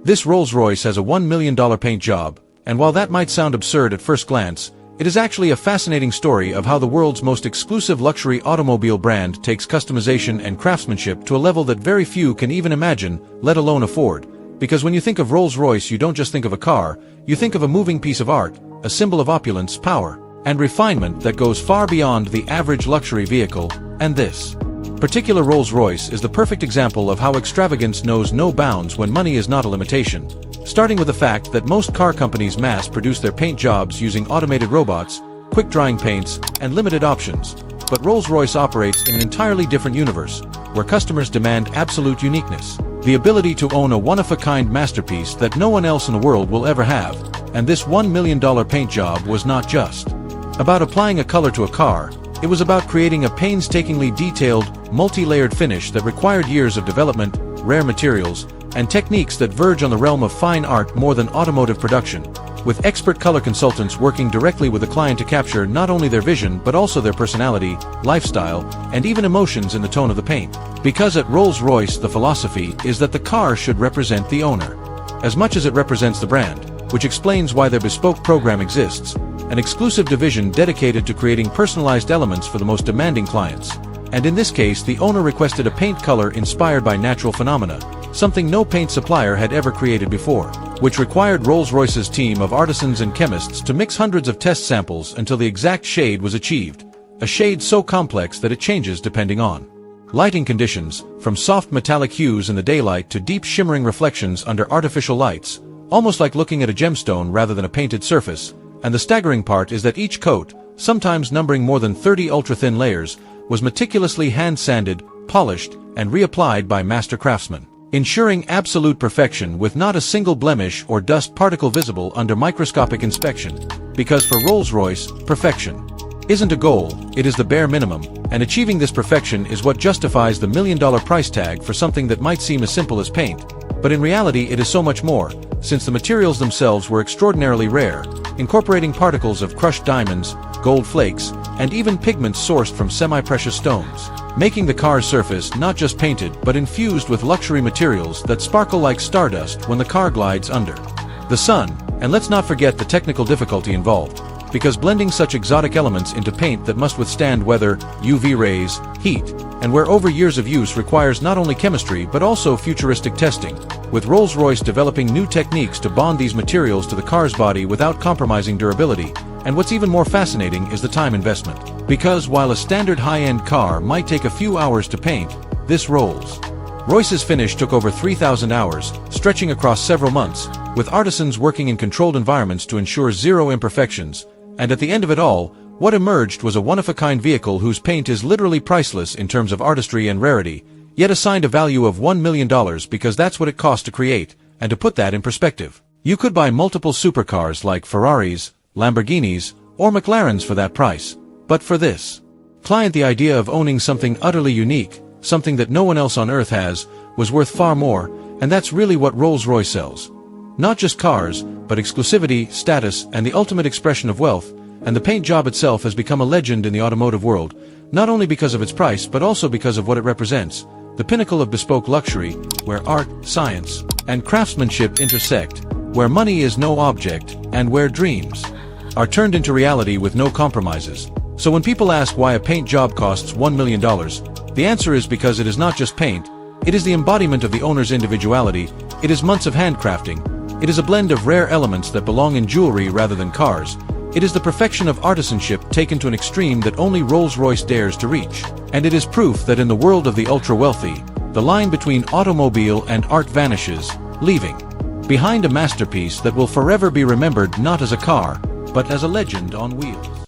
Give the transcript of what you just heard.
This Rolls-Royce has a $1 million paint job, and while that might sound absurd at first glance, it is actually a fascinating story of how the world's most exclusive luxury automobile brand takes customization and craftsmanship to a level that very few can even imagine, let alone afford. Because when you think of Rolls-Royce, you don't just think of a car, you think of a moving piece of art, a symbol of opulence, power, and refinement that goes far beyond the average luxury vehicle. And this particular Rolls-Royce is the perfect example of how extravagance knows no bounds when money is not a limitation. Starting with the fact that most car companies mass-produce their paint jobs using automated robots, quick-drying paints, and limited options. But Rolls-Royce operates in an entirely different universe, where customers demand absolute uniqueness. The ability to own a one-of-a-kind masterpiece that no one else in the world will ever have. And this $1 million paint job was not just about applying a color to a car, it was about creating a painstakingly detailed, multi-layered finish that required years of development, rare materials, and techniques that verge on the realm of fine art more than automotive production, with expert color consultants working directly with the client to capture not only their vision but also their personality, lifestyle, and even emotions in the tone of the paint. Because at Rolls-Royce the philosophy is that the car should represent the owner, as much as it represents the brand, which explains why their bespoke program exists, an exclusive division dedicated to creating personalized elements for the most demanding clients. And in this case, the owner requested a paint color inspired by natural phenomena, something no paint supplier had ever created before, which required Rolls-Royce's team of artisans and chemists to mix hundreds of test samples until the exact shade was achieved, a shade so complex that it changes depending on lighting conditions, from soft metallic hues in the daylight to deep shimmering reflections under artificial lights, almost like looking at a gemstone rather than a painted surface. And the staggering part is that each coat, sometimes numbering more than 30 ultra-thin layers, was meticulously hand-sanded, polished, and reapplied by master craftsmen, ensuring absolute perfection with not a single blemish or dust particle visible under microscopic inspection. Because for Rolls-Royce, perfection isn't a goal, it is the bare minimum, and achieving this perfection is what justifies the $1 million price tag for something that might seem as simple as paint. But in reality it is so much more, since the materials themselves were extraordinarily rare, incorporating particles of crushed diamonds, gold flakes, and even pigments sourced from semi-precious stones, making the car's surface not just painted but infused with luxury materials that sparkle like stardust when the car glides under the sun. And let's not forget the technical difficulty involved, because blending such exotic elements into paint that must withstand weather, UV rays, heat, and where over years of use requires not only chemistry but also futuristic testing, with Rolls-Royce developing new techniques to bond these materials to the car's body without compromising durability. And what's even more fascinating is the time investment. Because while a standard high-end car might take a few hours to paint, this Rolls-Royce's finish took over 3,000 hours, stretching across several months, with artisans working in controlled environments to ensure zero imperfections. And at the end of it all, what emerged was a one-of-a-kind vehicle whose paint is literally priceless in terms of artistry and rarity, yet assigned a value of $1 million because that's what it cost to create. And to put that in perspective, you could buy multiple supercars like Ferraris, Lamborghinis, or McLarens for that price. But for this client, the idea of owning something utterly unique, something that no one else on earth has, was worth far more, and that's really what Rolls-Royce sells. Not just cars, but exclusivity, status, and the ultimate expression of wealth. And the paint job itself has become a legend in the automotive world, not only because of its price but also because of what it represents, the pinnacle of bespoke luxury, where art, science, and craftsmanship intersect, where money is no object, and where dreams are turned into reality with no compromises. So when people ask why a paint job costs $1 million, the answer is because it is not just paint, it is the embodiment of the owner's individuality, it is months of handcrafting, it is a blend of rare elements that belong in jewelry rather than cars. It is the perfection of artisanship taken to an extreme that only Rolls-Royce dares to reach. And it is proof that in the world of the ultra-wealthy, the line between automobile and art vanishes, leaving behind a masterpiece that will forever be remembered not as a car, but as a legend on wheels.